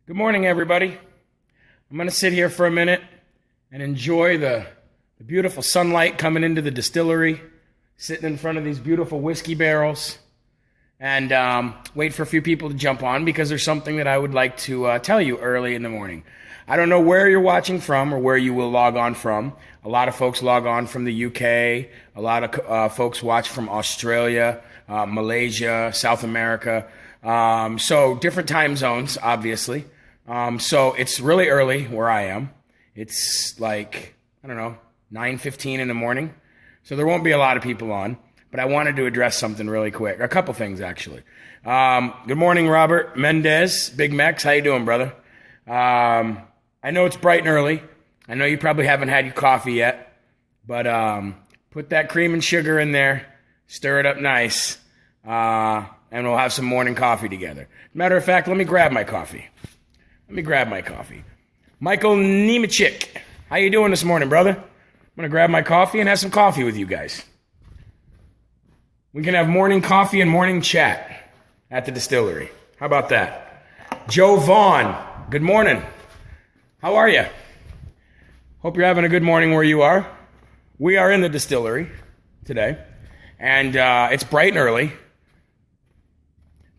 Good morning, everybody. I'm going to sit here for a minute and enjoy the beautiful sunlight coming into the distillery, sitting in front of these beautiful whiskey barrels, and wait for a few people to jump on because there's something that I would like to tell you early in the morning. I don't know where you're watching from or where you will log on from. A lot of folks log on from the UK. A lot of folks watch from Australia, Malaysia, South America. So different time zones, obviously. So it's really early where I am. It's like, 9:15 in the morning. So there won't be a lot of people on, but I wanted to address something really quick. A couple things, actually. Good morning, Robert Mendez, Big Mex. How you doing, brother? I know it's bright and early. I know you probably haven't had your coffee yet, but put that cream and sugar in there, stir it up nice, and we'll have some morning coffee together. Matter of fact, let me grab my coffee. Michael Nemechik, how you doing this morning, brother? I'm going to grab my coffee and have some coffee with you guys. We can have morning coffee and morning chat at the distillery. How about that? Joe Vaughn, good morning. How are you? Hope you're having a good morning where you are. We are in the distillery today, and it's bright and early.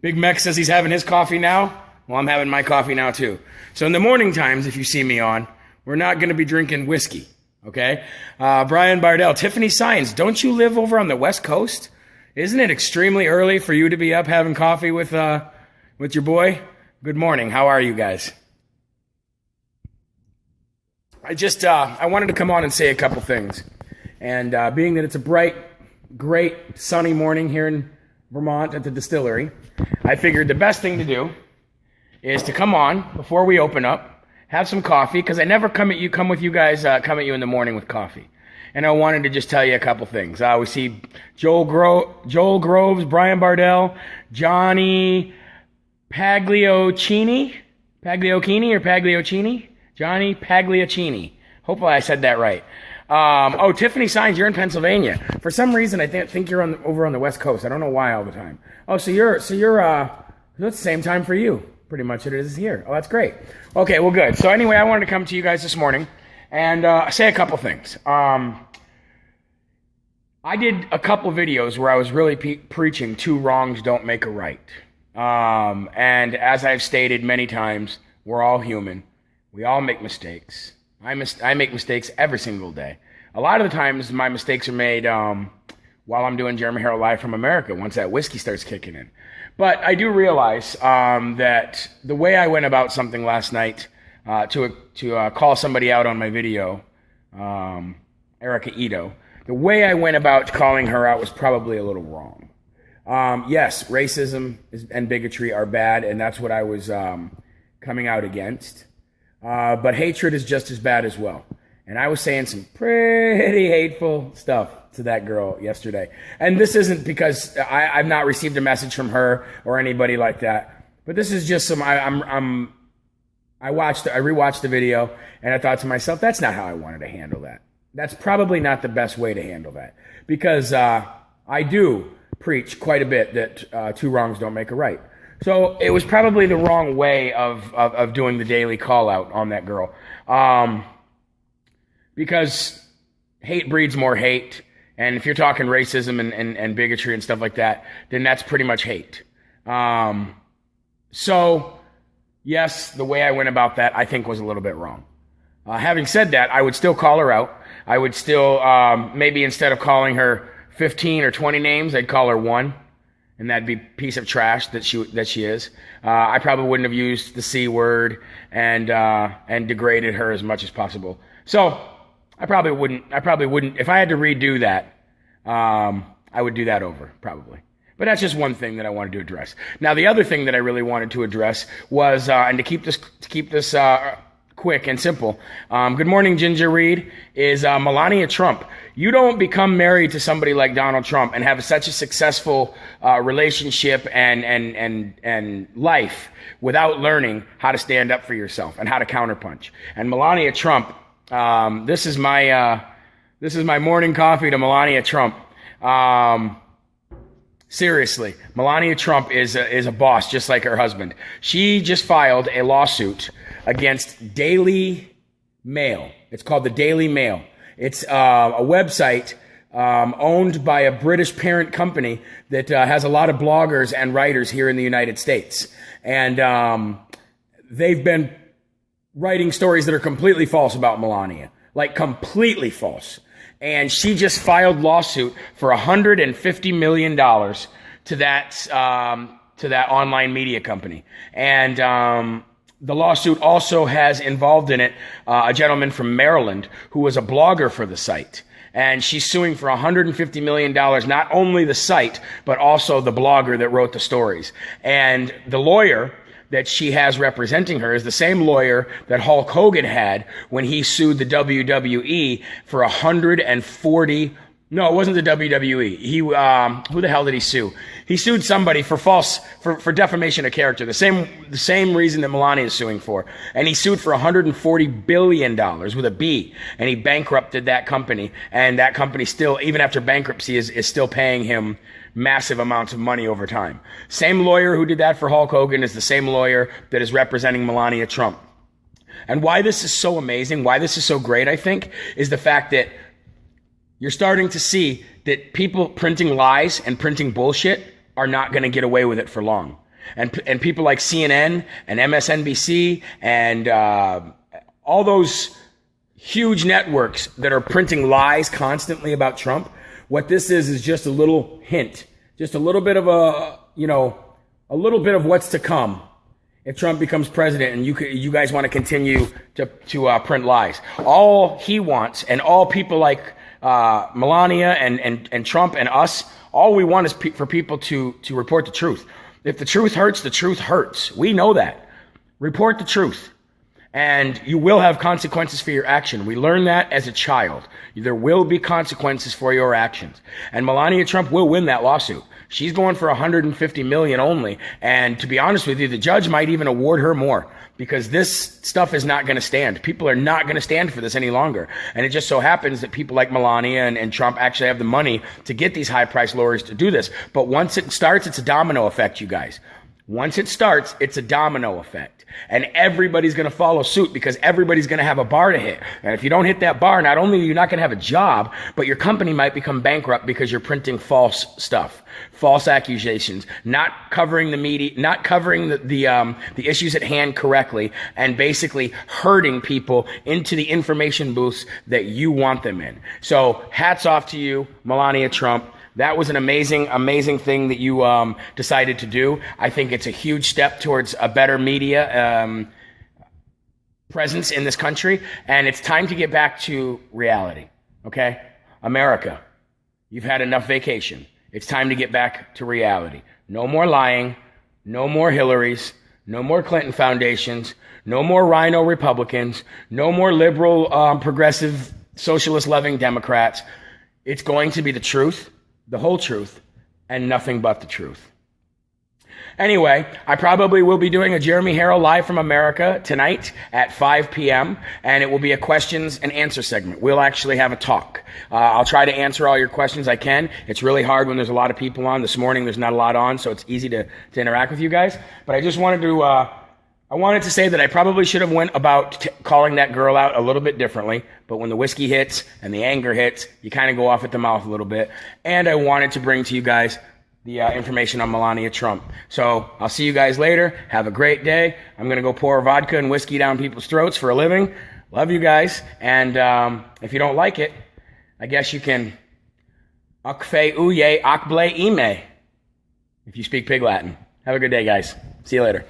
Big Mex says he's having his coffee now. Well, I'm having my coffee now, too. So in the morning times, if you see me on, we're not going to be drinking whiskey, okay? Brian Bardell, Tiffany Signs, don't you live over on the West Coast? Isn't it extremely early for you to be up having coffee with your boy? Good morning. How are you guys? I wanted to come on and say a couple things. And being that it's a bright, great, sunny morning here in Vermont at the distillery, I figured the best thing to do is to come on before we open up, have some coffee, because I never come at you in the morning with coffee. And I wanted to just tell you a couple things. We see Joel Groves, Brian Bardell, Johnny Pagliocchini, Johnny Pagliocchini. Hopefully I said that right. Tiffany Signs, you're in Pennsylvania. For some reason, I think you're over on the West Coast. I don't know why all the time. So it's the same time for you. Pretty much it is here. Oh, that's great. Okay, well, good. So anyway, I wanted to come to you guys this morning and say a couple things. I did a couple videos where I was really preaching two wrongs don't make a right. And as I've stated many times, we're all human. We all make mistakes. I make mistakes every single day. A lot of the times my mistakes are made while I'm doing Jeremy Harrell Live from America, once that whiskey starts kicking in. But I do realize that the way I went about something last night to call somebody out on my video, Erica Ito, the way I went about calling her out was probably a little wrong. Yes, racism and bigotry are bad, and that's what I was coming out against. But hatred is just as bad as well. And I was saying some pretty hateful stuff to that girl yesterday. And this isn't because I've not received a message from her or anybody like that. But this is just I rewatched the video and I thought to myself, that's not how I wanted to handle that. That's probably not the best way to handle that. Because I do preach quite a bit that two wrongs don't make a right. So it was probably the wrong way of doing the daily call out on that girl. Because hate breeds more hate. And if you're talking racism and bigotry and stuff like that, then that's pretty much hate. So, yes, the way I went about that, I think was a little bit wrong. Having said that, I would still call her out. I would still, maybe instead of calling her 15 or 20 names, I'd call her one. And that'd be a piece of trash that she is. I probably wouldn't have used the C word and degraded her as much as possible. So I probably wouldn't. If I had to redo that, I would do that over probably. But that's just one thing that I wanted to address. Now the other thing that I really wanted to address was, and to keep this quick and simple. Good morning, Ginger Reed. Is Melania Trump. You don't become married to somebody like Donald Trump and have such a successful relationship and life without learning how to stand up for yourself and how to counterpunch. And Melania Trump, this is my morning coffee to Melania Trump. Seriously, Melania Trump is a boss, just like her husband. She just filed a lawsuit against Daily Mail. It's called the Daily Mail. It's a website owned by a British parent company that has a lot of bloggers and writers here in the United States. And they've been writing stories that are completely false about Melania, like completely false. And she just filed lawsuit for $150 million to that online media company. And the lawsuit also has involved in it a gentleman from Maryland who was a blogger for the site. And she's suing for $150 million, not only the site, but also the blogger that wrote the stories. And the lawyer that she has representing her is the same lawyer that Hulk Hogan had when he sued the WWE for 140. No, it wasn't the WWE. Who the hell did he sue? He sued somebody for for defamation of character. The same reason that Melania is suing for. And he sued for $140 billion with a B. And he bankrupted that company. And that company still, even after bankruptcy, is still paying him massive amounts of money over time. Same lawyer who did that for Hulk Hogan is the same lawyer that is representing Melania Trump. And why this is so amazing, why this is so great, I think, is the fact that you're starting to see that people printing lies and printing bullshit are not going to get away with it for long. And people like CNN and MSNBC and all those huge networks that are printing lies constantly about Trump, what this is just a little hint, just a little bit of a little bit of what's to come if Trump becomes president and you guys want to continue to print lies. All he wants, and all people like Melania and Trump and us, all we want is for people to report the truth. If the truth hurts, the truth hurts. We know that. Report the truth. And you will have consequences for your action. We learned that as a child. There will be consequences for your actions. And Melania Trump will win that lawsuit. She's going for $150 million only. And to be honest with you, the judge might even award her more, because this stuff is not going to stand. People are not going to stand for this any longer. And it just so happens that people like Melania and Trump actually have the money to get these high-priced lawyers to do this. But once it starts, it's a domino effect, you guys. Once it starts, it's a domino effect. And everybody's going to follow suit, because everybody's going to have a bar to hit. And if you don't hit that bar, not only are you not going to have a job, but your company might become bankrupt because you're printing false stuff, false accusations, not covering the media, not covering the issues at hand correctly, and basically herding people into the information booths that you want them in. So hats off to you, Melania Trump. That was an amazing, amazing thing that you decided to do. I think it's a huge step towards a better media presence in this country. And it's time to get back to reality, okay? America, you've had enough vacation. It's time to get back to reality. No more lying, no more Hillarys, no more Clinton foundations, no more rhino Republicans, no more liberal, progressive, socialist-loving Democrats. It's going to be the truth, the whole truth, and nothing but the truth. Anyway, I probably will be doing a Jeremy Harrell Live from America tonight at 5 p.m., and it will be a questions and answer segment. We'll actually have a talk. I'll try to answer all your questions I can. It's really hard when there's a lot of people on. This morning there's not a lot on, so it's easy to interact with you guys. But I just wanted to I wanted to say that I probably should have went about calling that girl out a little bit differently, but when the whiskey hits and the anger hits, you kind of go off at the mouth a little bit. And I wanted to bring to you guys the information on Melania Trump. So I'll see you guys later. Have a great day. I'm going to go pour vodka and whiskey down people's throats for a living. Love you guys. And if you don't like it, I guess you can akfe uye akble ime if you speak Pig Latin. Have a good day, guys. See you later.